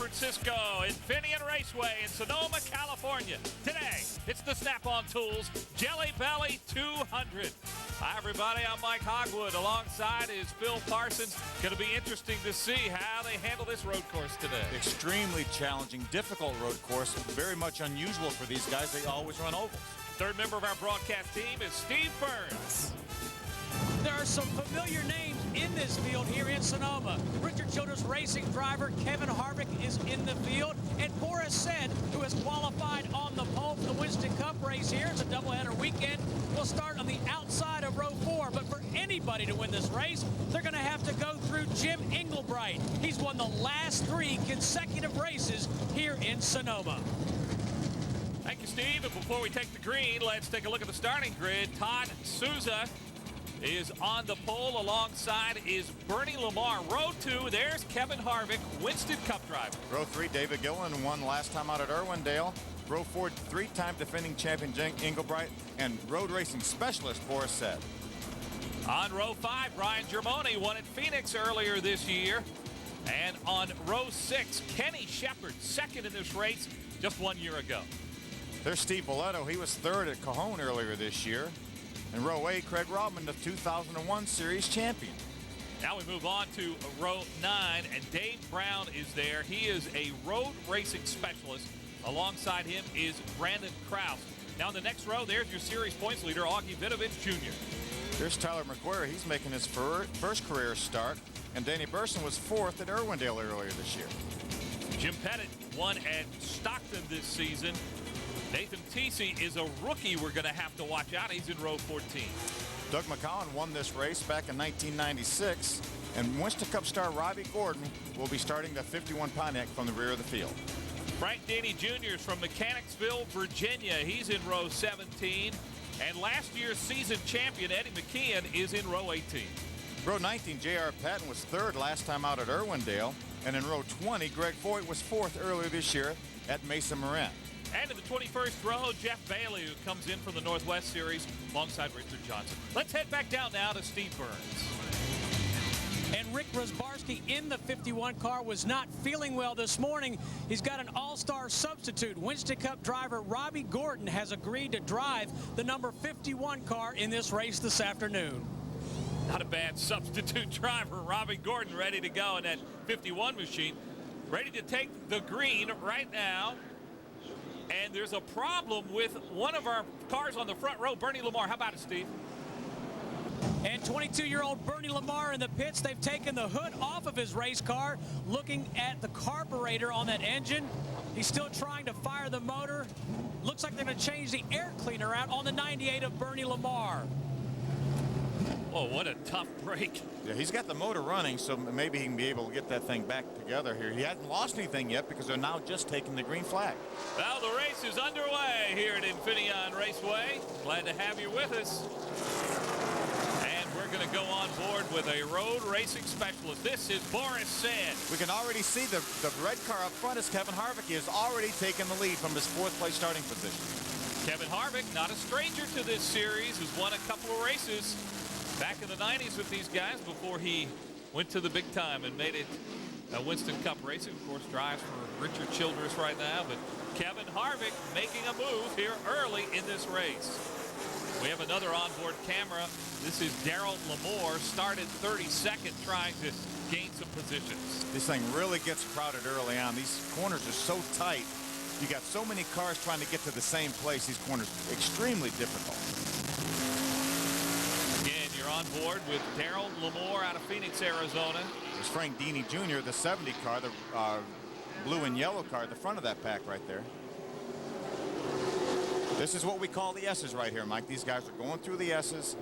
Francisco, Infineon Raceway in Sonoma, California. Today, it's the Snap-on Tools Jelly Belly 200. Hi, everybody. I'm Mike Hogwood. Alongside is Phil Parsons. Going to be interesting to see how they handle this road course today. Extremely challenging, difficult road course. Very much unusual for these guys. They always run ovals. Third member of our broadcast team is Steve Burns. There are some familiar names in this field here in Sonoma. Richard Childress Racing driver Kevin Harvick is in the field. And Boris Said, who has qualified on the pole for the Winston Cup race here. It's a doubleheader weekend. We'll start on the outside of row 4. But for anybody to win this race, they're going to have to go through Jim Engelbright. He's won the last 3 consecutive races here in Sonoma. Thank you, Steve. And before we take the green, let's take a look at the starting grid. Todd Souza is on the pole. Alongside is Bernie Lamar. Row 2, there's Kevin Harvick, Winston Cup driver. Row 3, David Gillen won last time out at Irwindale. Row 4, 3-time defending champion Jim Engelbright, and road racing specialist Boris Said. On row 5, Brian Germoni won at Phoenix earlier this year. And on row 6, Kenny Shepard, second in this race just 1 year ago. There's Steve Boletto. He was third at Cajon earlier this year. In row 8, Craig Rodman, the 2001 Series champion. Now we move on to row 9, and Dave Brown is there. He is a road racing specialist. Alongside him is Brandon Krause. Now in the next row, there's your series points leader, Augie Vidovich Jr. There's Tyler McGuire. He's making his first career start. And Danny Burson was 4th at Irwindale earlier this year. Jim Pettit won at Stockton this season. Nathan Teesey is a rookie we're going to have to watch out. He's in row 14. Doug McCowan won this race back in 1996. And Winston Cup star Robbie Gordon will be starting the 51 Pontiac from the rear of the field. Frank Denny Jr. is from Mechanicsville, Virginia. He's in row 17. And last year's season champion Eddie McKeon is in row 18. Row 19, J.R. Patton was 3rd last time out at Irwindale. And in row 20, Greg Foyt was 4th earlier this year at Mesa Marin. And in the 21st row, Jeff Bailey, who comes in from the Northwest Series alongside Richard Johnson. Let's head back down now to Steve Burns. And Rick Rosbarski in the 51 car was not feeling well this morning. He's got an all-star substitute. Winston Cup driver Robbie Gordon has agreed to drive the number 51 car in this race this afternoon. Not a bad substitute driver. Robbie Gordon ready to go in that 51 machine. Ready to take the green right now. And there's a problem with one of our cars on the front row, Bernie Lamar. How about it, Steve? And 22-year-old Bernie Lamar in the pits. They've taken the hood off of his race car, looking at the carburetor on that engine. He's still trying to fire the motor. Looks like they're going to change the air cleaner out on the 98 of Bernie Lamar. Oh, what a tough break. Yeah, he's got the motor running, so maybe he can be able to get that thing back together here. He hasn't lost anything yet because they're now just taking the green flag. Well, the race is underway here at Infineon Raceway. Glad to have you with us. And we're going to go on board with a road racing specialist. This is Boris Said. We can already see the red car up front is Kevin Harvick. He has already taken the lead from his 4th place starting position. Kevin Harvick, not a stranger to this series, has won a couple of races back in the 90s with these guys before he went to the big time and made it Winston Cup racing. Of course, drives for Richard Childress right now, but Kevin Harvick making a move here early in this race. We have another onboard camera. This is Daryl Lamore, started 32nd, trying to gain some positions. This thing really gets crowded early on. These corners are so tight. You got so many cars trying to get to the same place. These corners are extremely difficult. Again, you're on board with Daryl Lamore out of Phoenix, Arizona. There's Frank Denny Jr., the 70 car, the blue and yellow car at the front of that pack right there. This is what we call the S's right here, Mike. These guys are going through the S's.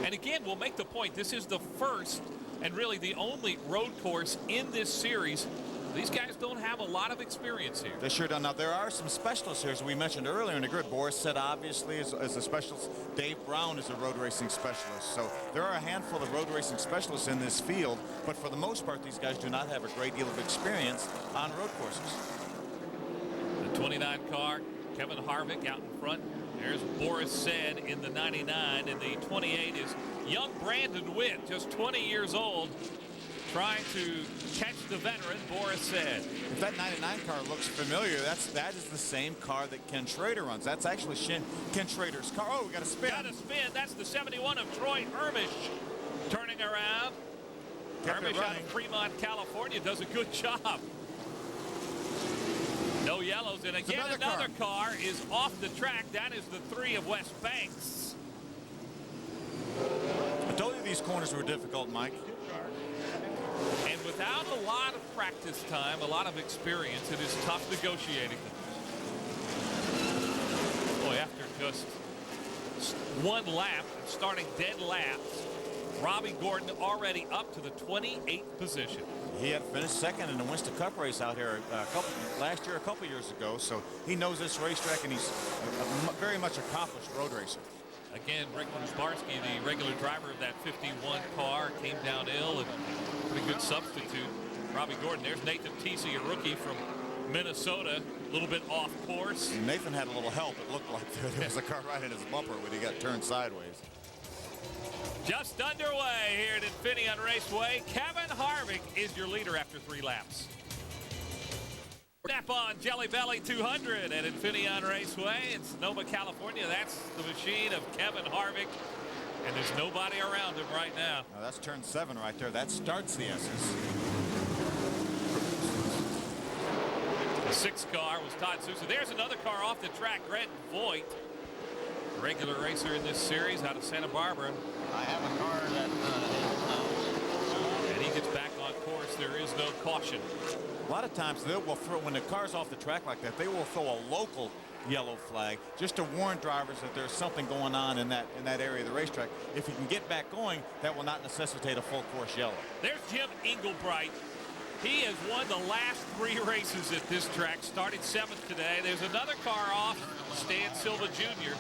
And again, we'll make the point, this is the first and really the only road course in this series. These guys don't have a lot of experience here. They sure don't. Now, there are some specialists here, as we mentioned earlier in the grid. Boris Said, obviously, is a specialist. Dave Brown is a road racing specialist. So there are a handful of road racing specialists in this field, but for the most part, these guys do not have a great deal of experience on road courses. The 29 car, Kevin Harvick out in front. There's Boris Said in the 99, and the 28 is young Brandon Witt, just 20 years old, trying to catch the veteran, Boris said. If that 99 car looks familiar, that is the same car that Ken Schrader runs. That's actually Ken Schrader's car. Oh, we got a spin. Got a spin. That's the 71 of Troy Hermish turning around. Hermish out of Fremont, California, does a good job. No yellows, and again another car is off the track. That is the 3 of West Banks. I told you these corners were difficult, Mike. And without a lot of practice time, a lot of experience, it is tough negotiating. Boy, after just one lap, starting dead laps, Robbie Gordon already up to the 28th position. He had finished second in the Winston Cup race out here last year, a couple years ago, so he knows this racetrack, and he's a very much accomplished road racer. Again, Rick Rusbarski, the regular driver of that 51 car, came down ill, and pretty good substitute. Robbie Gordon, there's Nathan Teesey, a rookie from Minnesota, a little bit off course. Nathan had a little help. It looked like there was a car right in his bumper when he got turned sideways. Just underway here at Infineon Raceway. Kevin Harvick is your leader after 3 laps. Snap-on Jelly Belly 200 at Infineon Raceway in Sonoma, California. That's the machine of Kevin Harvick, and there's nobody around him right now. Now that's turn 7 right there. That starts the S's. The 6th car was Todd Sousa. There's another car off the track, Grant Voigt, regular racer in this series out of Santa Barbara. I have a car that and he gets back on course. There is no caution. A lot of times they will throw, when the car's off the track like that, they will throw a local yellow flag just to warn drivers that there's something going on in that area of the racetrack. If he can get back going, that will not necessitate a full course yellow. There's Jim Englebright. He has won the last 3 races at this track, started 7th today. There's another car off, Stan Silva Jr.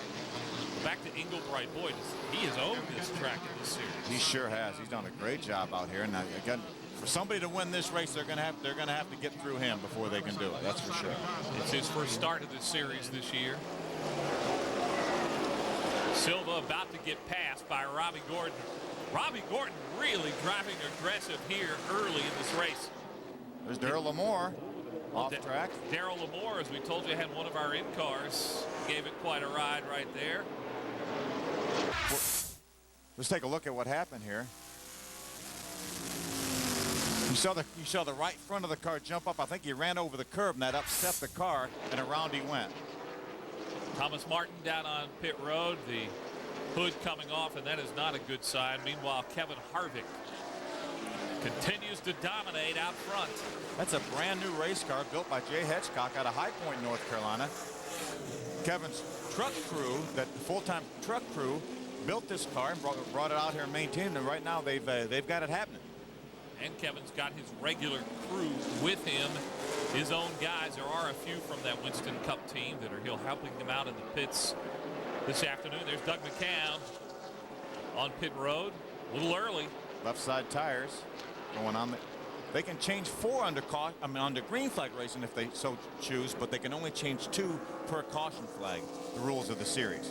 Back to Englebright. Boy, he has owned this track in this series. He sure has. He's done a great job out here. And again, for somebody to win this race, they're going to have to get through him before they can do it. That's for sure. It's his first start of this series this year. Silva about to get passed by Robbie Gordon. Robbie Gordon really driving aggressive here early in this race. There's Darrell Lamore off track. Darrell Lamore, as we told you, had one of our in-cars. Gave it quite a ride right there. Let's take a look at what happened here. You saw the right front of the car jump up. I think he ran over the curb, and that upset the car, and around he went. Thomas Martin down on pit road, the hood coming off, and that is not a good sign. Meanwhile, Kevin Harvick continues to dominate out front. That's a brand new race car built by Jay Hedgecock out of High Point, North Carolina. Kevin's truck crew, that full-time truck crew, built this car and brought it out here and maintained it. And right now they've got it happening. And Kevin's got his regular crew with him, his own guys. There are a few from that Winston Cup team that are helping him out in the pits this afternoon. There's Doug McCown on pit road, a little early. Left side tires going on. They can change 4 under green flag racing if they so choose, but they can only change 2 per caution flag, the rules of the series.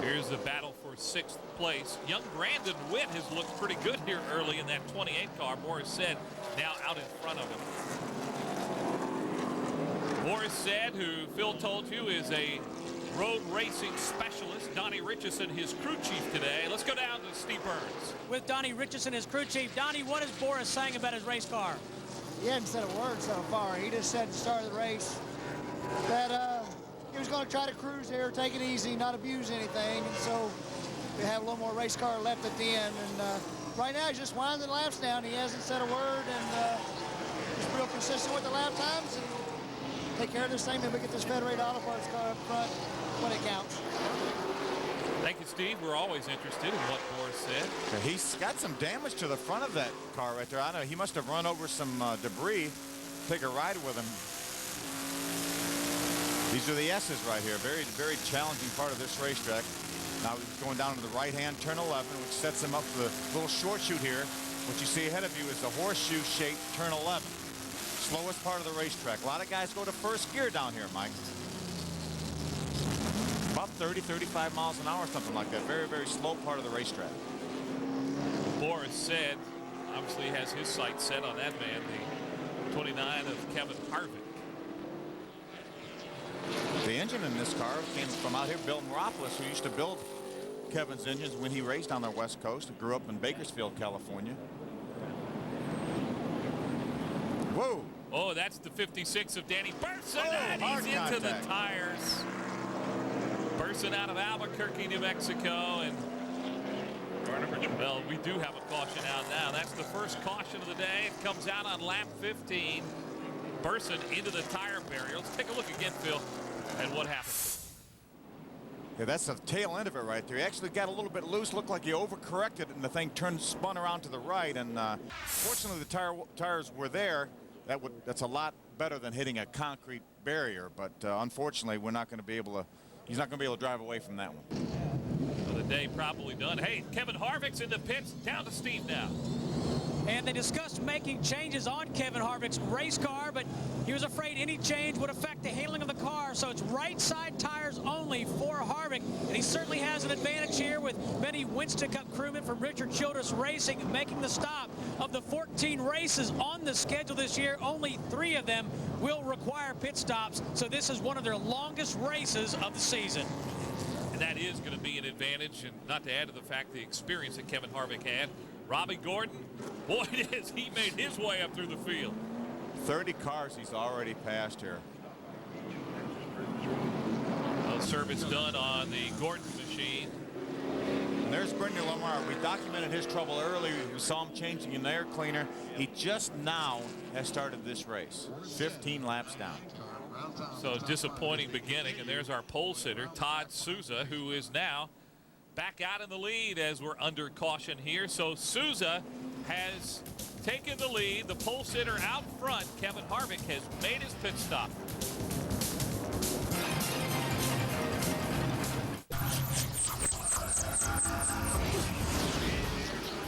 Here's the battle for 6th place. Young Brandon Witt has looked pretty good here early in that 28 car. Boris said now out in front of him. Boris said, who Phil told you is a road racing specialist. Donnie Richardson, his crew chief today. Let's go down to Steve Burns. With Donnie Richardson, his crew chief. Donnie, what is Boris saying about his race car? He hadn't said a word so far. He just said at the start of the race that he was going to try to cruise here, take it easy, not abuse anything. And so we have a little more race car left at the end. And right now he's just winding the laps down. He hasn't said a word, and he's real consistent with the lap times. And take care of this thing, and we get this Federated Auto Parts car up front when it counts. Thank you, Steve. We're always interested in what Boris said. He's got some damage to the front of that car right there. I know he must have run over some debris. Take a ride with him. These are the S's right here. Very, very challenging part of this racetrack. Now he's going down to the right-hand turn 11, which sets him up for the little short chute here. What you see ahead of you is the horseshoe-shaped turn 11. Slowest part of the racetrack. A lot of guys go to first gear down here, Mike. About 30, 35 miles an hour, something like that. Very, very slow part of the racetrack. Boris said obviously has his sights set on that man, the 29 of Kevin Harvick. The engine in this car came from out here, Bill Moropoulos, who used to build Kevin's engines when he raced on the West Coast and grew up in Bakersfield, California. Whoa. Oh, that's the 56 of Danny Burson, Oh, and hard he's into contact. the tires. Burson out of Albuquerque, New Mexico, and well, we do have a caution out now. That's the first caution of the day. It comes out on lap 15. Burson into the tire barrier. Let's take a look again, Phil, at what happened. Yeah, that's the tail end of it right there. He actually got a little bit loose, looked like he overcorrected, and the thing spun around to the right. And fortunately, the tires were there. That's a lot better than hitting a concrete barrier. But unfortunately, we're not going to be able to. He's not going to be able to drive away from that one. Well, the day probably done. Hey, Kevin Harvick's in the pits. Down to Steve now. And they discussed making changes on Kevin Harvick's race car, but he was afraid any change would affect the handling of the car. So it's right side tires only for Harvick. And he certainly has an advantage here with many Winston Cup crewmen from Richard Childress Racing making the stop. Of the 14 races on the schedule this year, only 3 of them will require pit stops. So this is one of their longest races of the season. And that is going to be an advantage, and not to add to the fact the experience that Kevin Harvick had. Robbie Gordon, boy, he made his way up through the field. 30 cars he's already passed here. Well, service done on the Gordon machine. And there's Brendan Lamar. We documented his trouble earlier. We saw him changing an air cleaner. He just now has started this race. 15 laps down. So disappointing beginning, and there's our pole sitter, Todd Souza, who is now back out in the lead as we're under caution here. So Souza has taken the lead. The pole sitter out front, Kevin Harvick, has made his pit stop.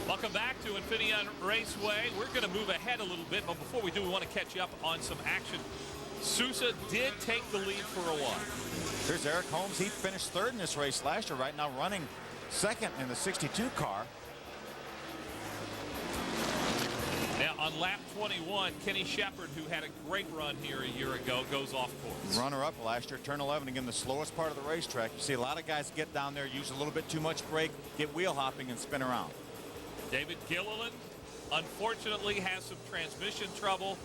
Welcome back to Infineon Raceway. We're going to move ahead a little bit, but before we do, we want to catch you up on some action. Souza did take the lead for a while. Here's Eric Holmes. He finished 3rd in this race last year, right now running 2nd in the 62 car. Now on lap 21, Kenny Shepard, who had a great run here a year ago, goes off course. Runner-up last year, turn 11, again the slowest part of the racetrack. You see a lot of guys get down there, use a little bit too much brake, get wheel hopping and spin around. David Gilliland, unfortunately, has some transmission trouble,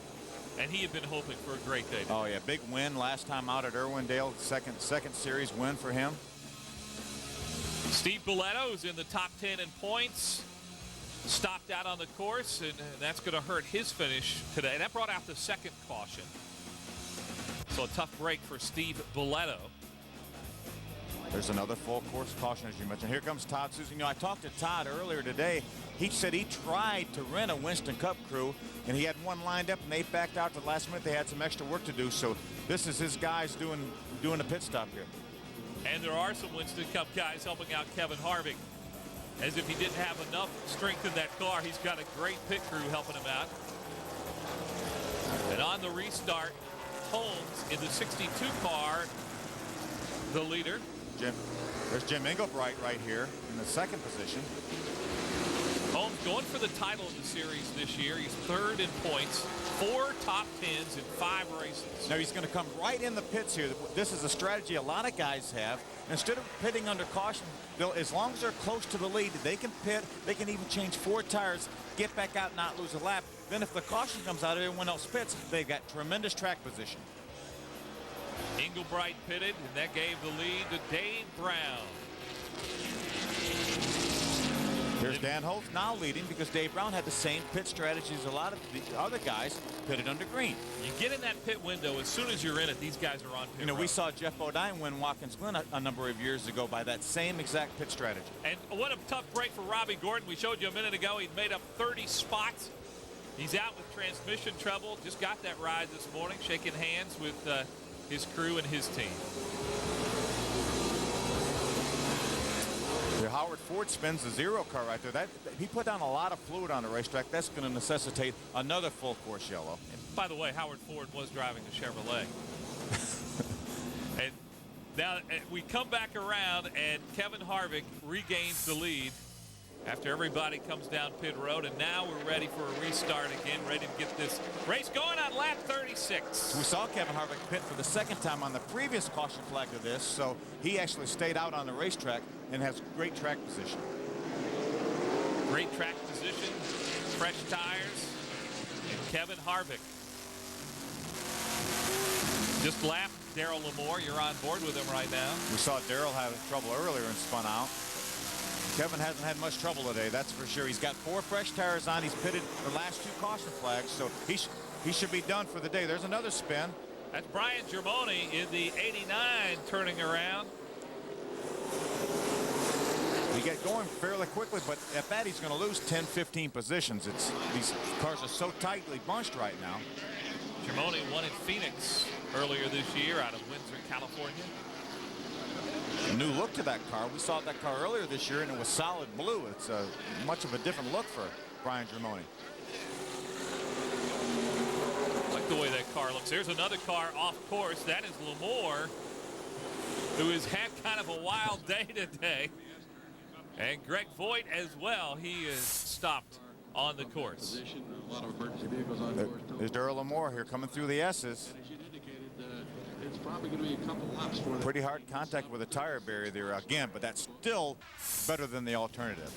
and he had been hoping for a great day today. Oh yeah, big win last time out at Irwindale. Second series win for him. Steve Boletto is in the top 10 in points. Stopped out on the course, and that's going to hurt his finish today. That brought out the 2nd caution. So a tough break for Steve Boletto. There's another full course caution, as you mentioned. Here comes Todd Souza. You know, I talked to Todd earlier today. He said he tried to rent a Winston Cup crew, and he had one lined up, and they backed out to the last minute. They had some extra work to do, so this is his guys doing a pit stop here. And there are some Winston Cup guys helping out Kevin Harvick. As if he didn't have enough strength in that car, he's got a great pit crew helping him out. And on the restart, Holmes in the 62 car, the leader. There's Jim Engelbright right here in the 2nd position. Holmes going for the title of the series this year. He's 3rd in points, 4 top 10s in 5 races. Now he's going to come right in the pits here. This is a strategy a lot of guys have. Instead of pitting under caution, as long as they're close to the lead, they can pit. They can even change 4 tires, get back out, not lose a lap. Then if the caution comes out, everyone else pits. They've got tremendous track position. Engelbright pitted, and that gave the lead to Dave Brown. Here's Dan Holtz now leading because Dave Brown had the same pit strategy as a lot of the other guys pitted under green. You get in that pit window, as soon as you're in it, these guys are on pit road. We saw Jeff Bodine win Watkins Glen a number of years ago by that same exact pit strategy. And what a tough break for Robbie Gordon. We showed you a minute ago. He'd made up 30 spots. He's out with transmission trouble. Just got that ride this morning, shaking hands with his crew and his team. Howard Ford spins the 0 car right there. He put down a lot of fluid on the racetrack. That's going to necessitate another full course yellow. And by the way, Howard Ford was driving the Chevrolet. And now we come back around, and Kevin Harvick regains the lead after everybody comes down pit road, and now we're ready for a restart again, ready to get this race going on lap 36. We saw Kevin Harvick pit for the second time on the previous caution flag to this, so he actually stayed out on the racetrack and has great track position. Great track position, fresh tires, and Kevin Harvick just lapped Darrell Lamore. You're on board with him right now. We saw Darrell have trouble earlier and spun out. Kevin hasn't had much trouble today, that's for sure. He's got 4 fresh tires on. He's pitted the last 2 caution flags, so he should be done for the day. There's another spin. That's Brian Germoni in the 89 turning around. He get going fairly quickly, but at that he's going to lose 10-15 positions. These cars are so tightly bunched right now. Germoni won in Phoenix earlier this year out of Windsor, California. A new look to that car. We saw that car earlier this year, and it was solid blue. It's much of a different look for Brian Germoni. I like the way that car looks. There's another car off course. That is Lamore, who has had kind of a wild day today. And Greg Voigt as well. He is stopped on the course. A lot of emergency vehicles on course. There's Darrell Lamore here coming through the S's. As you indicated, it's probably going to be a couple laps for them. Pretty hard contact with a tire barrier there again, but that's still better than the alternative.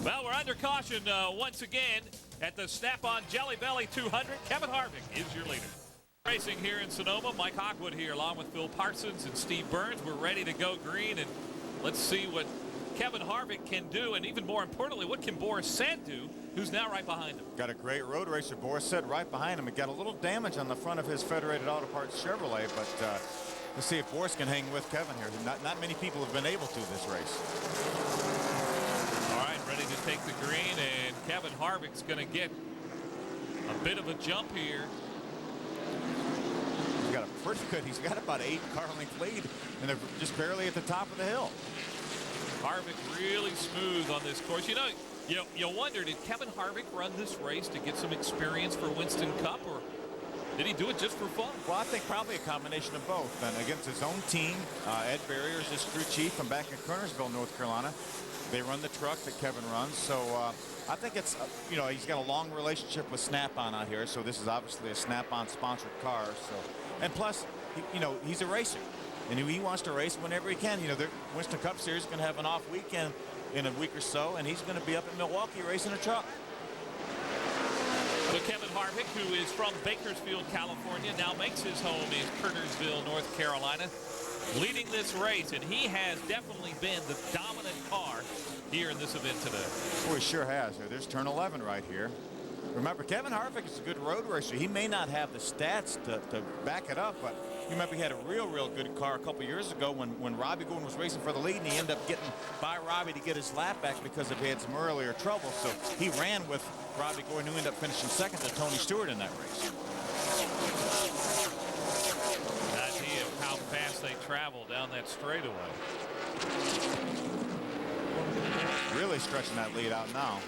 Well, we're under caution once again at the Snap-on Jelly Belly 200. Kevin Harvick is your leader. Racing here in Sonoma. Mike Hogwood here along with Phil Parsons and Steve Burns. We're ready to go green, and let's see what Kevin Harvick can do, and even more importantly, what can Boris Said do, who's now right behind him. Got a great road racer, Boris Said, right behind him. He got a little damage on the front of his Federated Auto Parts Chevrolet, but let's see if Boris can hang with Kevin here. Not many people have been able to this race. All right, ready to take the green, and Kevin Harvick's going to get a bit of a jump here. He's got a pretty good, he's got about 8 car length lead, and they're just barely at the top of the hill. Harvick really smooth on this course. You know, you wonder, did Kevin Harvick run this race to get some experience for Winston Cup, or did he do it just for fun? Well, I think probably a combination of both. And against his own team, Ed Barrier is his crew chief from back in Kernersville, North Carolina. They run the truck that Kevin runs. So I think it's, you know, he's got a long relationship with Snap-on out here. So this is obviously a Snap-on sponsored car. So, and plus, you know, he's a racer. And he wants to race whenever he can. You know, the Winston Cup Series is going to have an off weekend in a week or so, and he's going to be up in Milwaukee racing a truck. So Kevin Harvick, who is from Bakersfield, California, now makes his home in Kernersville, North Carolina, leading this race, and he has definitely been the dominant car here in this event today. Boy, he sure has. There's turn 11 right here. Remember, Kevin Harvick is a good road racer. He may not have the stats to back it up, but you remember he had a real good car a couple years ago when Robbie Gordon was racing for the lead, and he ended up getting by Robbie to get his lap back because he had some earlier trouble. So he ran with Robbie Gordon, who ended up finishing second to Tony Stewart in that race. An idea of how fast they travel down that straightaway. Really stretching that lead out now.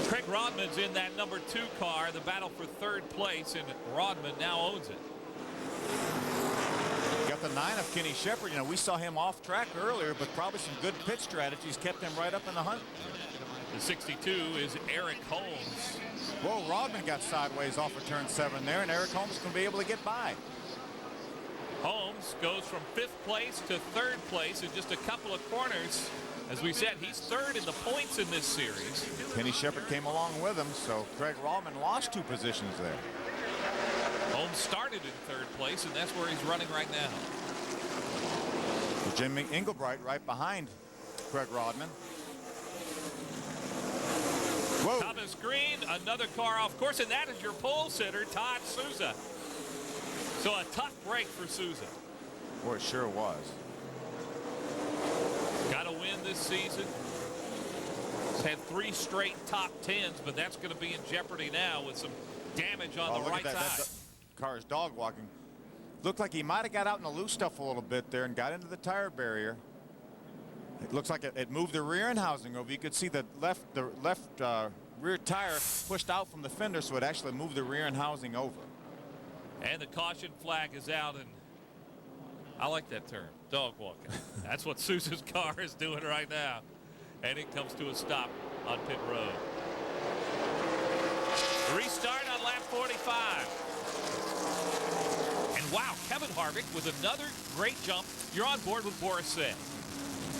Craig Rodman's in that number 2 car, the battle for 3rd place, and Rodman now owns it. Got the 9 of Kenny Shepard. You know, we saw him off track earlier, but probably some good pit strategies kept him right up in the hunt. The 62 is Eric Holmes. Whoa, Rodman got sideways off of turn 7 there, and Eric Holmes can be able to get by. Holmes goes from 5th place to 3rd place in just a couple of corners. As we said, he's 3rd in the points in this series. Kenny Shepard came along with him, so Craig Rodman lost 2 positions there. Holmes started in 3rd place, and that's where he's running right now. Jim Engelbright right behind Craig Rodman. Whoa. Thomas Green, another car off course, and that is your pole sitter, Todd Souza. So a tough break for Souza. Boy, it sure was. Got to win this season. He's had 3 straight top 10s, but that's going to be in jeopardy now with some damage on the right side. That car is dog walking. Looked like he might have got out in the loose stuff a little bit there and got into the tire barrier. It looks like it moved the rear end housing over. You could see the left rear tire pushed out from the fender, so it actually moved the rear end housing over. And the caution flag is out, and I like that term, dog walking. That's what Sousa's car is doing right now. And it comes to a stop on pit road. Restart on lap 45. And wow, Kevin Harvick with another great jump. You're on board with Boris said.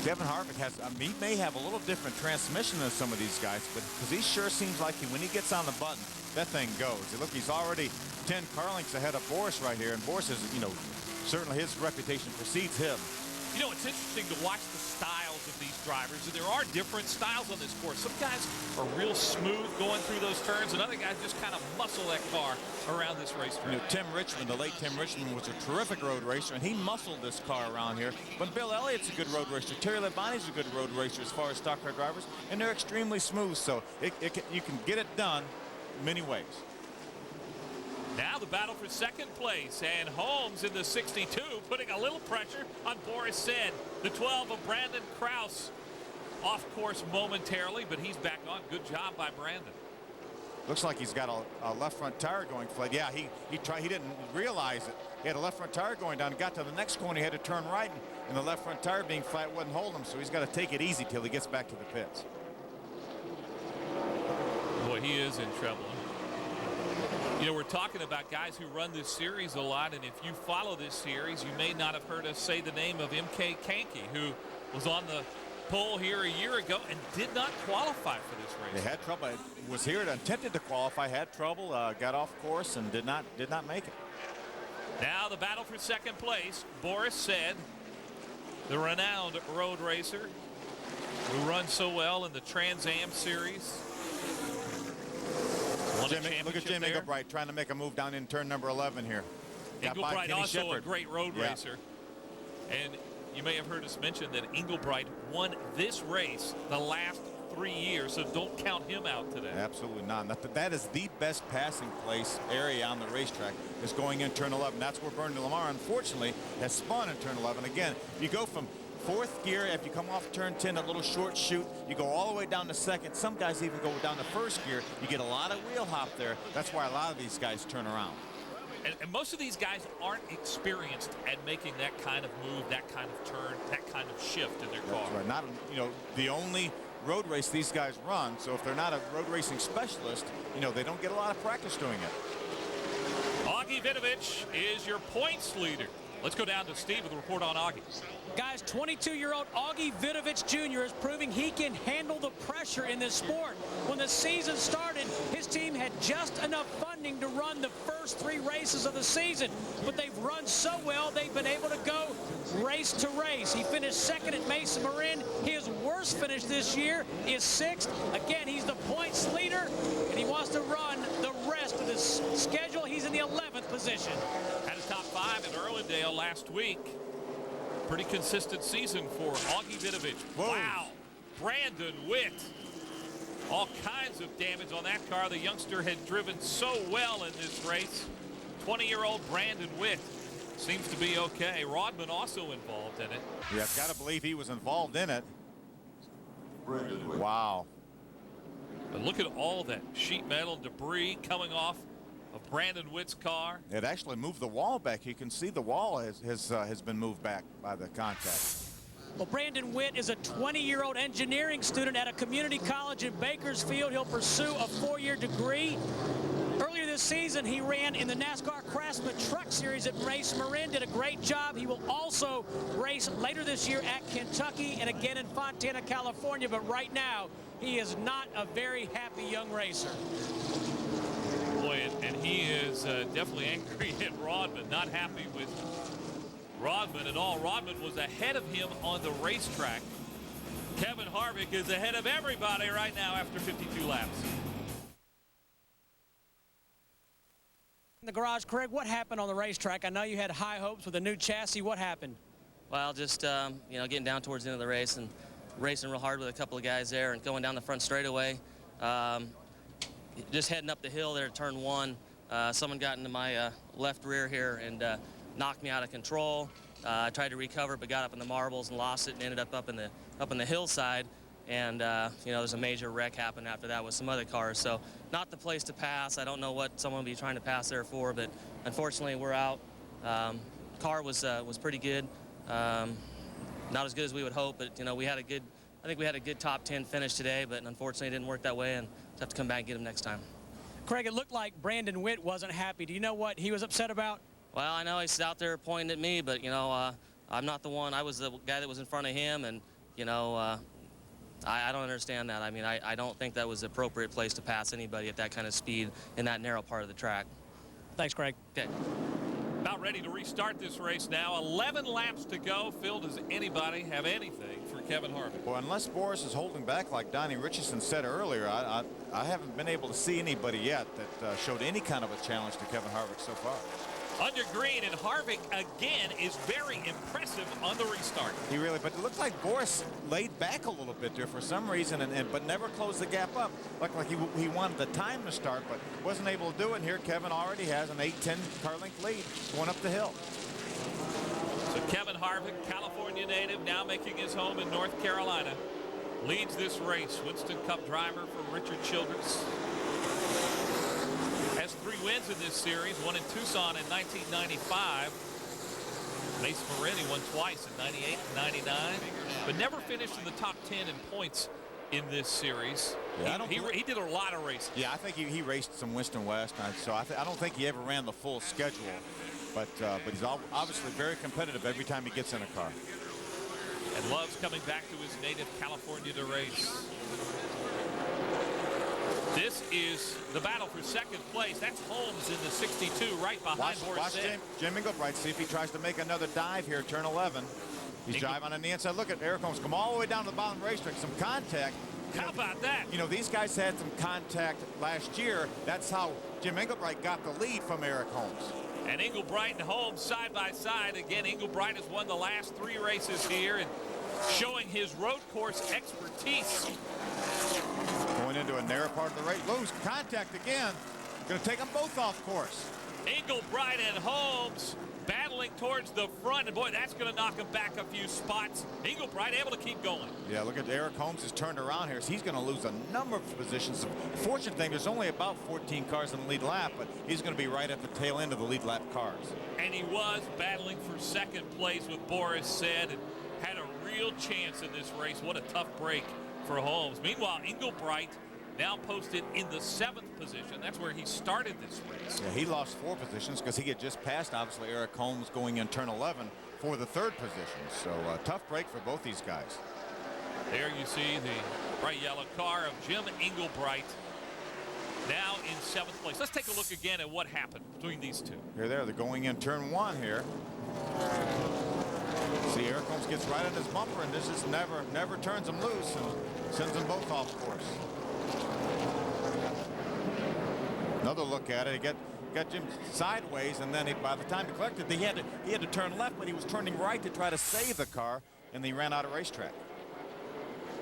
Kevin Harvick has, he may have a little different transmission than some of these guys, but because he sure seems like when he gets on the button, that thing goes. Look, he's already 10 car lengths ahead of Boris right here, and Boris is, you know, certainly his reputation precedes him. You know, it's interesting to watch the styles of these drivers, and there are different styles on this course. Some guys are real smooth going through those turns, and other guys just kind of muscle that car around this racetrack. You know, Tim Richmond, the late Tim Richmond, was a terrific road racer, and he muscled this car around here. But Bill Elliott's a good road racer. Terry Labonte's a good road racer as far as stock car drivers, and they're extremely smooth, so you can get it done many ways. Now the battle for second place, and Holmes in the 62 putting a little pressure on Boris Said. The 12 of Brandon Krause off course momentarily, but he's back on. Good job by Brandon. Looks like he's got a left front tire going flat. Yeah, he didn't realize it. He had a left front tire going down. Got to the next corner, he had to turn right, and the left front tire being flat wouldn't hold him, so he's got to take it easy till he gets back to the pits. Boy, he is in trouble. You know, we're talking about guys who run this series a lot, and if you follow this series, you may not have heard us say the name of M.K. Kanke, who was on the pole here a year ago and did not qualify for this race. They had trouble. Was here and attempted to qualify, had trouble, got off course, and did not make it. Now the battle for second place. Boris Said, the renowned road racer who runs so well in the Trans Am series. Look at Jim Inglebright trying to make a move down in turn number 11 here. Inglebright also a great road racer. And you may have heard us mention that Inglebright won this race the last 3 years, so don't count him out today. Absolutely not. That is the best passing place area on the racetrack, is going in turn 11. That's where Bernie Lamar, unfortunately, has spun in turn 11. Again, you go from fourth gear, if you come off turn 10, a little short chute, you go all the way down to second. Some guys even go down to first gear. You get a lot of wheel hop there. That's why a lot of these guys turn around. And most of these guys aren't experienced at making that kind of move, that kind of turn, that kind of shift in their car. That's right. Not, you know, the only road race these guys run, so if they're not a road racing specialist, you know, they don't get a lot of practice doing it. Augie Vidovich is your points leader. Let's go down to Steve with a report on Augie. Guys, 22-year-old Augie Vidovich Jr. is proving he can handle the pressure in this sport. When the season started, his team had just enough funding to run the first 3 races of the season. But they've run so well, they've been able to go race to race. He finished second at Mesa Marin. His worst finish this year is 6th. Again, he's the points leader, and he wants to run the rest of his schedule. He's in the 11th position. Had a top 5 in Irwindale last week. Pretty consistent season for Augie Vidovich. Wow. Brandon Witt. All kinds of damage on that car. The youngster had driven so well in this race. 20-year-old Brandon Witt seems to be okay. Rodman also involved in it. Yeah, I've got to believe he was involved in it. Wow. But look at all that sheet metal debris coming off of Brandon Witt's car. It actually moved the wall back. You can see the wall has been moved back by the contact. Well, Brandon Witt is a 20-year-old engineering student at a community college in Bakersfield. He'll pursue a 4-year degree. Earlier this season, he ran in the NASCAR Craftsman Truck Series at Race Marin, did a great job. He will also race later this year at Kentucky and again in Fontana, California. But right now, he is not a very happy young racer. Boy, and he is definitely angry at Rodman, not happy with Rodman at all. Rodman was ahead of him on the racetrack. Kevin Harvick is ahead of everybody right now after 52 laps. In the garage, Craig, what happened on the racetrack? I know you had high hopes with a new chassis. What happened? Well, just, you know, getting down towards the end of the race and racing real hard with a couple of guys there and going down the front straightaway. Just heading up the hill there at turn 1, someone got into my left rear here and knocked me out of control. I tried to recover, but got up in the marbles and lost it and ended up in the hillside. and you know, there's a major wreck happened after that with some other cars. So not the place to pass. I don't know what someone would be trying to pass there for, but unfortunately we're out. Car was pretty good. Not as good as we would hope, but you know, I think we had a good top 10 finish today, but unfortunately it didn't work that way, and we'll have to come back and get him next time. Craig, it looked like Brandon Witt wasn't happy. Do you know what he was upset about? Well, I know he's out there pointing at me, but you know, I'm not the one. I was the guy that was in front of him, and you know, I don't understand that. I mean, I don't think that was the appropriate place to pass anybody at that kind of speed in that narrow part of the track. Thanks, Craig. Okay. About ready to restart this race now. 11 laps to go. Phil, does anybody have anything for Kevin Harvick? Well, unless Boris is holding back like Donnie Richardson said earlier, I haven't been able to see anybody yet that showed any kind of a challenge to Kevin Harvick so far. Under green, and Harvick again is very impressive on the restart. He really, but it looked like Boris laid back a little bit there for some reason, but never closed the gap up. Looked like he wanted the time to start, but wasn't able to do it. And here Kevin already has an 8-10 car length lead going up the hill. So Kevin Harvick, California native, now making his home in North Carolina, leads this race. Winston Cup driver for Richard Childress. Has 3 wins in this series, one in Tucson in 1995. Mace Moretti won twice in 98 and 99, but never finished in the top 10 in points in this series. Yeah, he did a lot of racing. Yeah, I think he raced some Winston West, so I don't think he ever ran the full schedule, but he's obviously very competitive every time he gets in a car. And loves coming back to his native California to race. This is the battle for second place. That's Holmes in the 62 right behind Boris. Watch Jim Inglebright, see if he tries to make another dive here, turn 11. He's driving on the inside. Look at Eric Holmes come all the way down to the bottom of the racetrack. Some contact. How about that? You know, these guys had some contact last year. That's how Jim Inglebright got the lead from Eric Holmes. And Inglebright and Holmes side by side. Again, Inglebright has won the last 3 races here and showing his road course expertise. Going into a narrow part of the race. Lose contact again. Going to take them both off course. Inglebright and Holmes battling towards the front. And boy, that's going to knock him back a few spots. Inglebright able to keep going. Yeah, look at Eric Holmes has turned around here. So he's going to lose a number of positions. The fortunate thing, there's only about 14 cars in the lead lap, but he's going to be right at the tail end of the lead lap cars. And he was battling for second place with Boris Said and had a real chance in this race. What a tough break for Holmes. Meanwhile, Inglebright now posted in the 7th position. That's where he started this race. Yeah, he lost 4 positions because he had just passed, obviously, Eric Holmes going in turn 11 for the 3rd position. So a tough break for both these guys. There you see the bright yellow car of Jim Inglebright now in 7th place. Let's take a look again at what happened between these two. Here they're going in turn 1 here. See, Eric Holmes gets right on his bumper, and this just never turns him loose and sends them both off course. Another look at it. He got Jim sideways, and then by the time he collected, he had to turn left, but he was turning right to try to save the car, and he ran out of racetrack.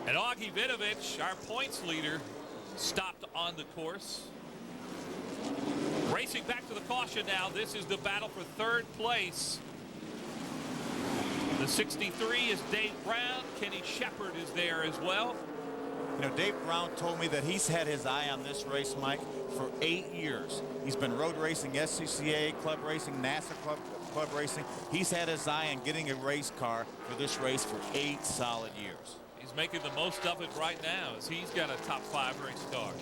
And Augie Vinovich, our points leader, stopped on the course. Racing back to the caution now. This is the battle for 3rd place. The 63 is Dave Brown. Kenny Shepard is there as well. You know, Dave Brown told me that he's had his eye on this race, Mike, for 8 years. He's been road racing, SCCA, club racing, NASCAR club racing. He's had his eye on getting a race car for this race for 8 solid years. He's making the most of it right now as he's got a top 5 race car.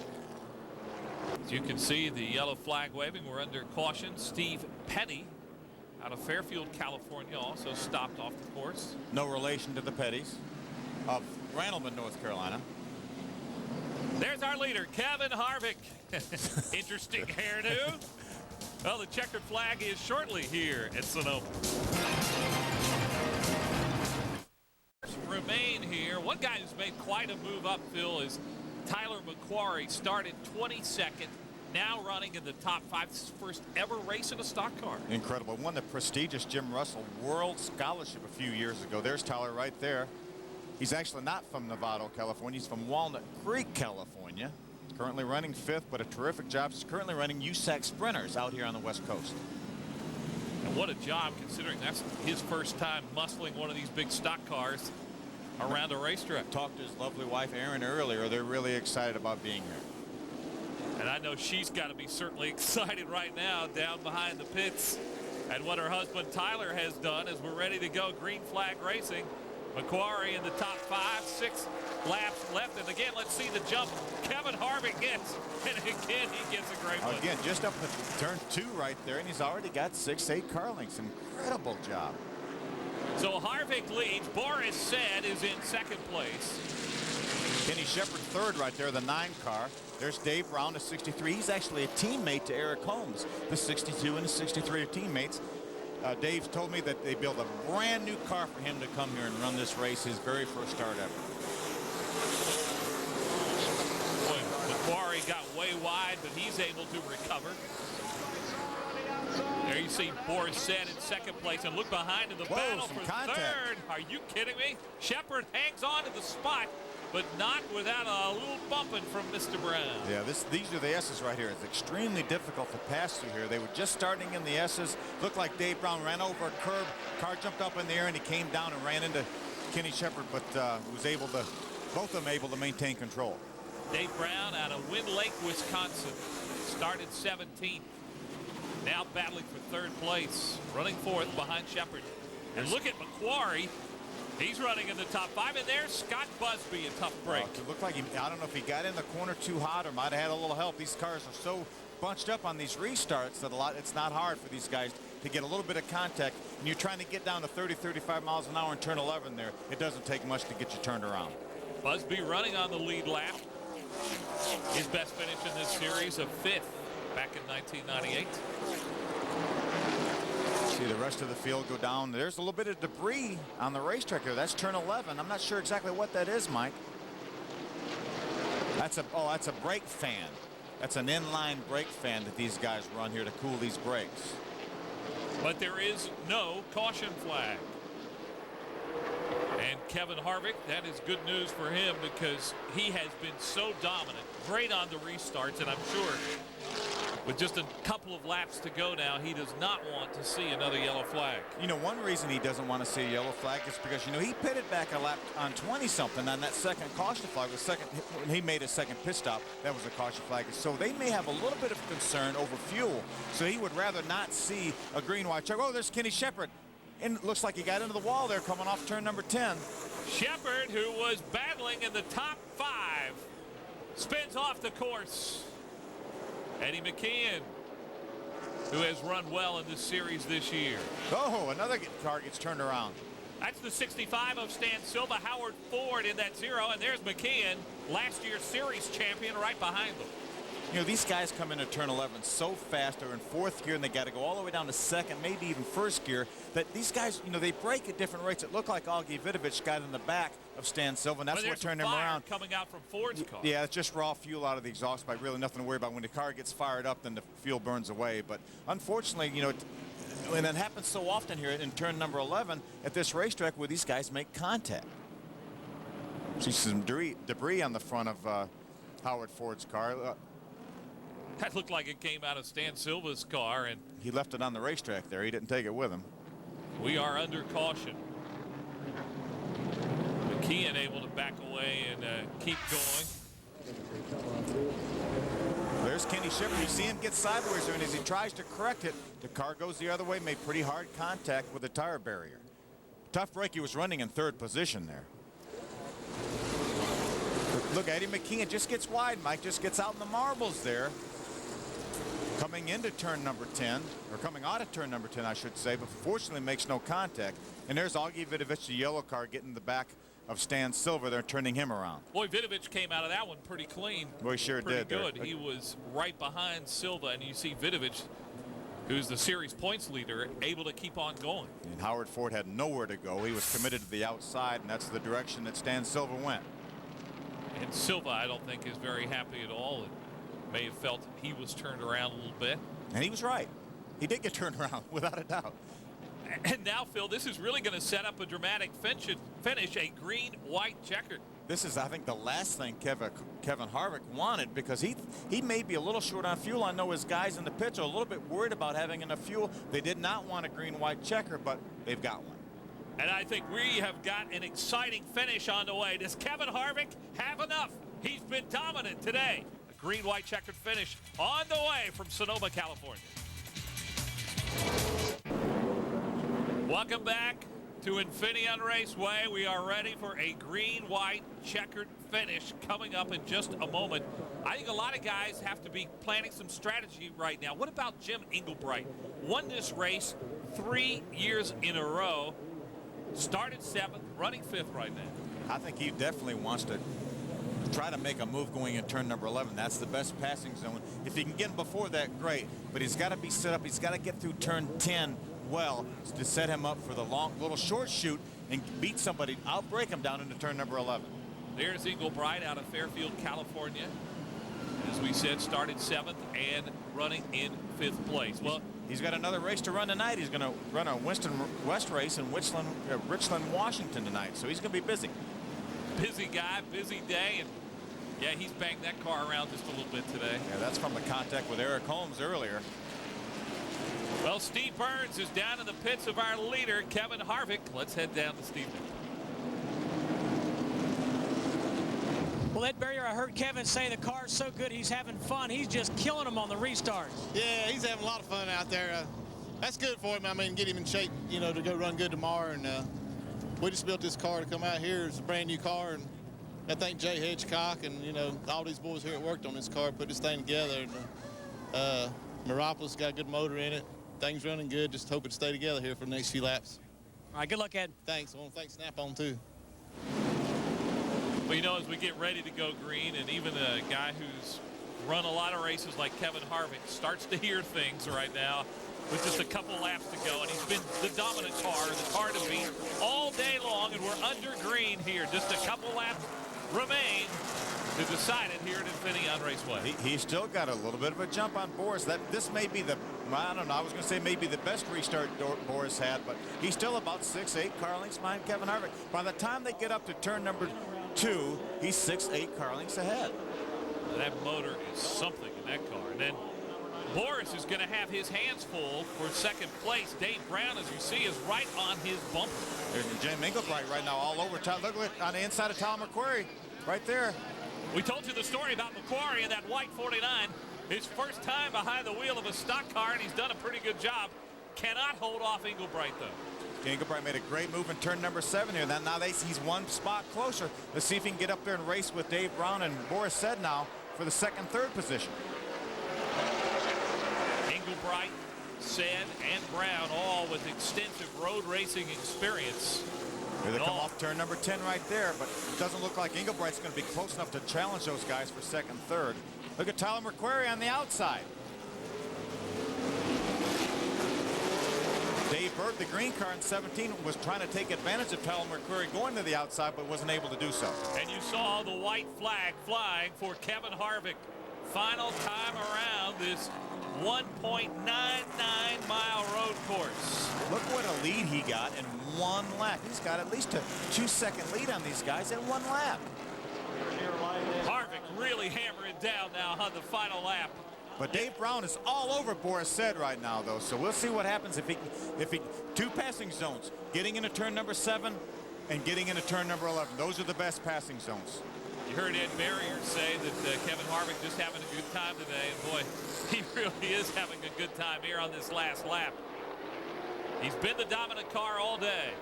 As you can see, the yellow flag waving. We're under caution. Steve Petty out of Fairfield, California, also stopped off the course. No relation to the Petties of Randleman, North Carolina. There's our leader, Kevin Harvick. Interesting hairdo. Well, the checkered flag is shortly here at Sonoma. Remain here. One guy who's made quite a move up, Phil, is Tyler McQuarrie. Started 22nd. Now running in the top 5. This is his first ever race in a stock car. Incredible. Won the prestigious Jim Russell World Scholarship a few years ago. There's Tyler right there. He's actually not from Novato, California. He's from Walnut Creek, California. Currently running 5th, but a terrific job. He's currently running USAC Sprinters out here on the West Coast. And what a job, considering that's his first time muscling one of these big stock cars. around a racetrack. Talked to his lovely wife, Erin, earlier. They're really excited about being here. And I know she's got to be certainly excited right now down behind the pits at what her husband Tyler has done as we're ready to go. Green flag racing. Macquarie in the top 5, 6 laps left. And again, let's see the jump Kevin Harvick gets. And again, he gets a great one. Again, just up at turn 2 right there, and he's already got 6-8 car lengths. Incredible job. So Harvick leads. Boris Said is in second place. Kenny Shepard third right there, the 9 car. There's Dave Brown, the 63. He's actually a teammate to Eric Holmes. The 62 and the 63 are teammates. Dave told me that they built a brand new car for him to come here and run this race, his very first start ever. Boy, Macquarie got way wide, but he's able to recover. There you see Boris Said in second place, and look behind in the battle for third. Are you kidding me? Shepard hangs on to the spot, but not without a little bumping from Mr. Brown. Yeah, these are the S's right here. It's extremely difficult to pass through here. They were just starting in the S's. Looked like Dave Brown ran over a curb. Car jumped up in the air, and he came down and ran into Kenny Shepard, but was able to, both of them able to maintain control. Dave Brown out of Wind Lake, Wisconsin. Started 17th. Now battling for third place. Running fourth behind Shepard. And look at Macquarie. He's running in the top 5, and there's Scott Busby, a tough break. It looked like I don't know if he got in the corner too hot or might have had a little help. These cars are so bunched up on these restarts that it's not hard for these guys to get a little bit of contact. And you're trying to get down to 30, 35 miles an hour in turn 11 there. It doesn't take much to get you turned around. Busby running on the lead lap. His best finish in this series of 5th back in 1998. See the rest of the field go down. There's a little bit of debris on the racetrack here. That's turn 11. I'm not sure exactly what that is, Mike. That's a brake fan. That's an inline brake fan that these guys run here to cool these brakes. But there is no caution flag. And Kevin Harvick, that is good news for him because he has been so dominant. Great on the restarts, and I'm sure with just a couple of laps to go now, he does not want to see another yellow flag. You know, one reason he doesn't want to see a yellow flag is because, you know, he pitted back a lap on 20-something on that second caution flag. When he made a second pit stop, that was a caution flag. So they may have a little bit of concern over fuel. So he would rather not see a green, white check. Oh, there's Kenny Shepard. And it looks like he got into the wall there coming off turn number 10. Shepard, who was battling in the top 5, spins off the course. Eddie McKeon, who has run well in this series this year. Oh, another car gets turned around. That's the 65 of Stan Silva. Howard Ford in that 0, and there's McKeon, last year's series champion, right behind them. You know, these guys come into turn 11 so fast. They're in 4th gear, and they got to go all the way down to 2nd, maybe even 1st gear, that these guys, you know, they brake at different rates. It looked like Augie Vidovich got in the back of Stan Silva, and that's what turned him around. Coming out from Ford's car. Yeah, it's just raw fuel out of the exhaust pipe. Really nothing to worry about. When the car gets fired up, then the fuel burns away. But unfortunately, you know, and that happens so often here in turn number 11 at this racetrack where these guys make contact. See some debris on the front of Howard Ford's car. That looked like it came out of Stan Silva's car, and he left it on the racetrack there. He didn't take it with him. We are under caution. McKeon able to back away and keep going. There's Kenny Shepard. You see him get sideways there, and as he tries to correct it, the car goes the other way, made pretty hard contact with the tire barrier. Tough break. He was running in 3rd position there. But look, Eddie McKeon just gets wide, Mike, just gets out in the marbles there. Coming into turn number 10, or coming out of turn number 10, I should say, but fortunately makes no contact. And there's Augie Vidovich, the yellow car, getting the back of Stan Silva. They're turning him around. Boy, Vidovich came out of that one pretty clean. Boy, he sure did. Pretty good. He was right behind Silva, and you see Vidovich, who's the series points leader, able to keep on going. And Howard Ford had nowhere to go. He was committed to the outside, and that's the direction that Stan Silva went. And Silva, I don't think, is very happy at all. And may have felt he was turned around a little bit. And he was right. He did get turned around, without a doubt. And now, Phil, this is really going to set up a dramatic finish, a green-white checker. This is, I think, the last thing Kevin Harvick wanted, because he may be a little short on fuel. I know his guys in the pits are a little bit worried about having enough fuel. They did not want a green-white checker, but they've got one. And I think we have got an exciting finish on the way. Does Kevin Harvick have enough? He's been dominant today. A green-white checkered finish on the way from Sonoma, California. Welcome back to Infineon Raceway. We are ready for a green-white checkered finish coming up in just a moment. I think a lot of guys have to be planning some strategy right now. What about Jim Englebright? Won this race 3 years in a row. Started 7th, running 5th right now. I think he definitely wants to try to make a move going in turn number 11. That's the best passing zone. If he can get him before that, great. But he's got to be set up. He's got to get through turn 10 well to set him up for the long, little short shoot and beat somebody. I'll break him down into turn number 11. There's Englebright out of Fairfield, California. As we said, started 7th and running in 5th place. Well, he's got another race to run tonight. He's going to run a Winston West race in Richland, Washington tonight. So he's going to be busy. Busy guy, busy day, and yeah, he's banged that car around just a little bit today. Yeah, that's from the contact with Eric Holmes earlier. Well, Steve Burns is down in the pits of our leader, Kevin Harvick. Let's head down to Steve. Well, Ed Barrier, I heard Kevin say the car's so good he's having fun. He's just killing them on the restart. Yeah, he's having a lot of fun out there. That's good for him. I mean, get him in shape, you know, to go run good tomorrow. And we just built this car to come out here. It's a brand new car, and I think Jay Hedgecock and, you know, all these boys here that worked on this car put this thing together. And Meropolis got a good motor in it. Things running good. Just hope it stay together here for the next few laps. All right, good luck, Ed. Thanks. I want to thank Snap-on, too. Well, you know, as we get ready to go green, and even a guy who's run a lot of races like Kevin Harvick starts to hear things right now with just a couple laps to go, and he's been the dominant car, the car to beat all day long, and we're under green here. Just a couple laps remain to decide it here at Infineon Raceway. He's still got a little bit of a jump on Boris. This may be the, I don't know, I was going to say maybe the best restart Boris had, but he's still about 6-8 car lengths behind Kevin Harvick. By the time they get up to turn number 2, he's 6-8 car lengths ahead. That motor is something in that car. And then Boris is going to have his hands full for second place. Dave Brown, as you see, is right on his bumper. There's Jim Englebright right now all over. Look on the inside of Tyler McQuarrie right there. We told you the story about McQuarrie in that white 49. His first time behind the wheel of a stock car, and he's done a pretty good job. Cannot hold off Englebright, though. Englebright made a great move in turn number 7 here. Now he's one spot closer. Let's see if he can get up there and race with Dave Brown and Boris Said now for the 2nd, 3rd position. Englebright, Said, and Brown, all with extensive road racing experience. Here they come off turn number 10 right there, but it doesn't look like Englebright's going to be close enough to challenge those guys for 2nd, 3rd. Look at Tyler McQuarrie on the outside. Dave Bird, the green car in 17, was trying to take advantage of Tyler McQuarrie going to the outside, but wasn't able to do so. And you saw the white flag flying for Kevin Harvick. Final time around this 1.99-mile road course. Look what a lead he got in 1 lap. He's got at least a 2-second lead on these guys in 1 lap. Harvick really hammering down now on the final lap. But Dave Brown is all over Boris Said right now, though. So we'll see what happens if he 2 passing zones, getting into turn number 7 and getting into turn number 11. Those are the best passing zones. You heard Ed Barrier say that Kevin Harvick just having a good time today. And boy, he really is having a good time here on this last lap. He's been the dominant car all day.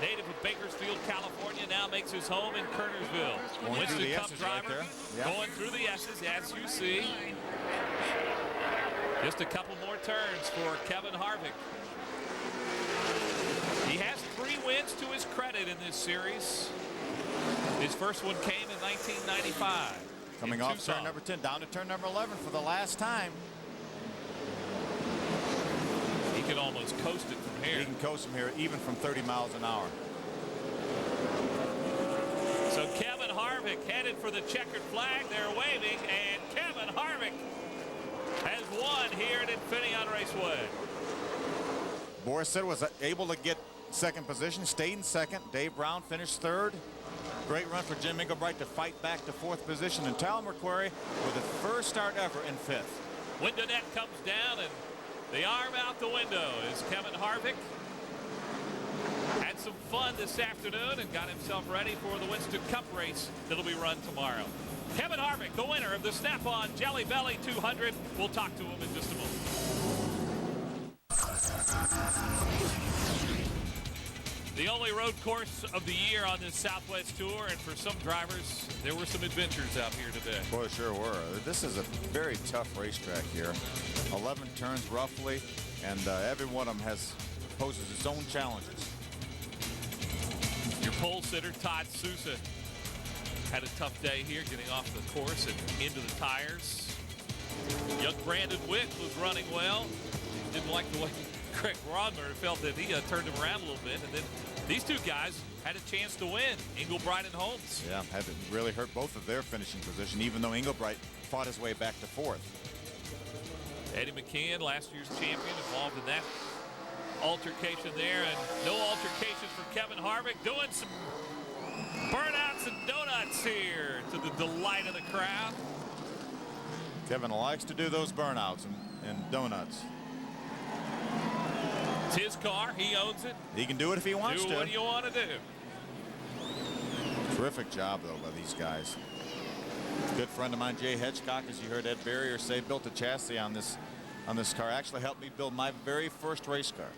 Native of Bakersfield, California, now makes his home in Kernersville. Winston Cup driver, going through the S's, as you see. Just a couple more turns for Kevin Harvick. He has 3 wins to his credit in this series. His first one came in 1995. Coming off turn number 10, down to turn number 11 for the last time. He can almost coast it from here. He can coast from here, even from 30 miles an hour. So Kevin Harvick headed for the checkered flag. They're waving, and Kevin Harvick has won here at Infineon Raceway. Boris Said was able to get 2nd position, stayed in 2nd. Dave Brown finished 3rd. Great run for Jim Englebright to fight back to 4th position. And Tyler McQuarrie with the first start ever in 5th. Window net comes down, and the arm out the window is Kevin Harvick at had some fun this afternoon and got himself ready for the Winston Cup race that'll be run tomorrow. Kevin Harvick, the winner of the Snap-on Jelly Belly 200. We'll talk to him in just a moment. The only road course of the year on this Southwest Tour, and for some drivers, there were some adventures out here today. Boy, sure were. This is a very tough racetrack here. 11 turns roughly, and every one of them poses its own challenges. Your pole sitter, Todd Sousa, had a tough day here getting off the course and into the tires. Young Brandon Wick was running well. He didn't like the way Craig Rodner felt that he turned him around a little bit. And then these two guys had a chance to win, Engelbright and Holmes. Yeah, had to really hurt both of their finishing position, even though Engelbright fought his way back to fourth. Eddie McCann, last year's champion, involved in that altercation there. And no altercation for Kevin Harvick, doing some burnouts and donuts here to the delight of the crowd. Kevin likes to do those burnouts and donuts. It's his car. He owns it. He can do it if he wants to. Do what you want to do. Terrific job, though, by these guys. Good friend of mine, Jay Hedgecock, as you heard Ed Barrier say, built a chassis on this car. Actually helped me build my very first race car.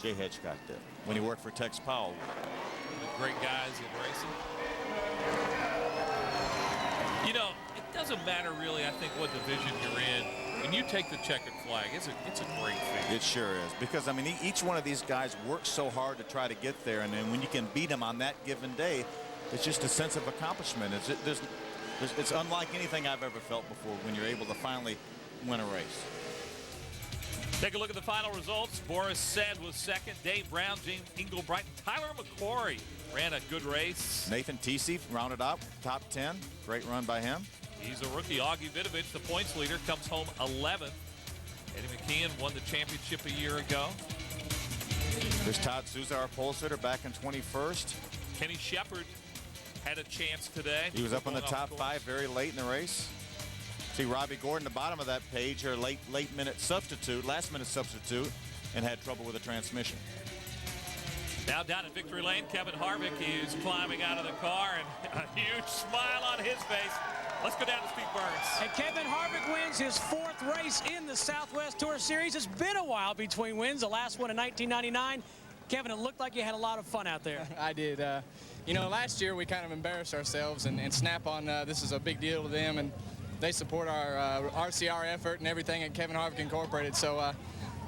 Jay Hedgecock did when he worked for Tex Powell. Great guys in racing. You know, it doesn't matter really, I think, what division you're in. When you take the checkered flag, it's a great thing. It sure is, because I mean each one of these guys works so hard to try to get there, and then when you can beat them on that given day, it's just a sense of accomplishment. It's unlike anything I've ever felt before when you're able to finally win a race. Take a look at the final results. Boris Said was second. Dave Brown, James Engelbright, and Tyler McQuarrie ran a good race. Nathan Teesey rounded up top 10. Great run by him. He's a rookie. Augie Vidovich, the points leader, comes home 11th. Eddie McKeon won the championship a year ago. There's Todd Sousa, our pole sitter, back in 21st. Kenny Shepard had a chance today. He was up in the top 5 very late in the race. See Robbie Gordon, the bottom of that page, her last minute substitute, and had trouble with the transmission. Now down in victory lane, Kevin Harvick is climbing out of the car, and a huge smile on his face. Let's go down to Steve Burns. And Kevin Harvick wins his 4th race in the Southwest Tour Series. It's been a while between wins. The last one in 1999. Kevin, it looked like you had a lot of fun out there. I did. You know, last year we kind of embarrassed ourselves, and Snap-on, this is a big deal to them, and they support our RCR effort and everything at Kevin Harvick Incorporated. So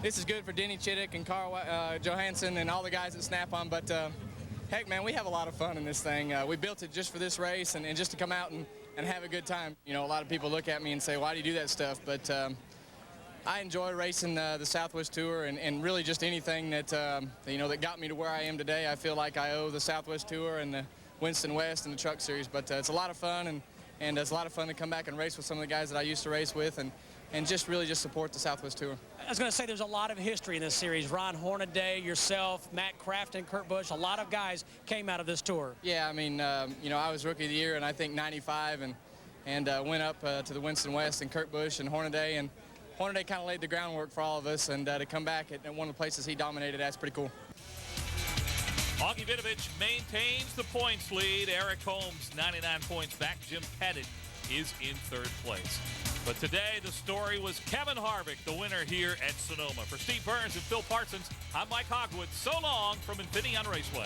this is good for Denny Chittick and Carl Johansson and all the guys at Snap-on. But heck, man, we have a lot of fun in this thing. We built it just for this race and just to come out and have a good time. You know, a lot of people look at me and say, why do you do that stuff? But I enjoy racing the Southwest Tour and really just anything that, you know, that got me to where I am today. I feel like I owe the Southwest Tour and the Winston West and the Truck Series. But it's a lot of fun, and it's a lot of fun to come back and race with some of the guys that I used to race with and just really just support the Southwest Tour. I was going to say there's a lot of history in this series. Ron Hornaday, yourself, Matt Crafton, Kurt Busch, a lot of guys came out of this tour. Yeah, I mean, you know, I was Rookie of the Year in I think 95 and went up to the Winston West and Kurt Busch and Hornaday, and Hornaday kind of laid the groundwork for all of us, and to come back at one of the places he dominated, that's pretty cool. Augie Vidovich maintains the points lead. Eric Holmes, 99 points back. Jim Pettit is in 3rd place. But today, the story was Kevin Harvick, the winner here at Sonoma. For Steve Burns and Phil Parsons, I'm Mike Hogwood. So long from Infineon Raceway.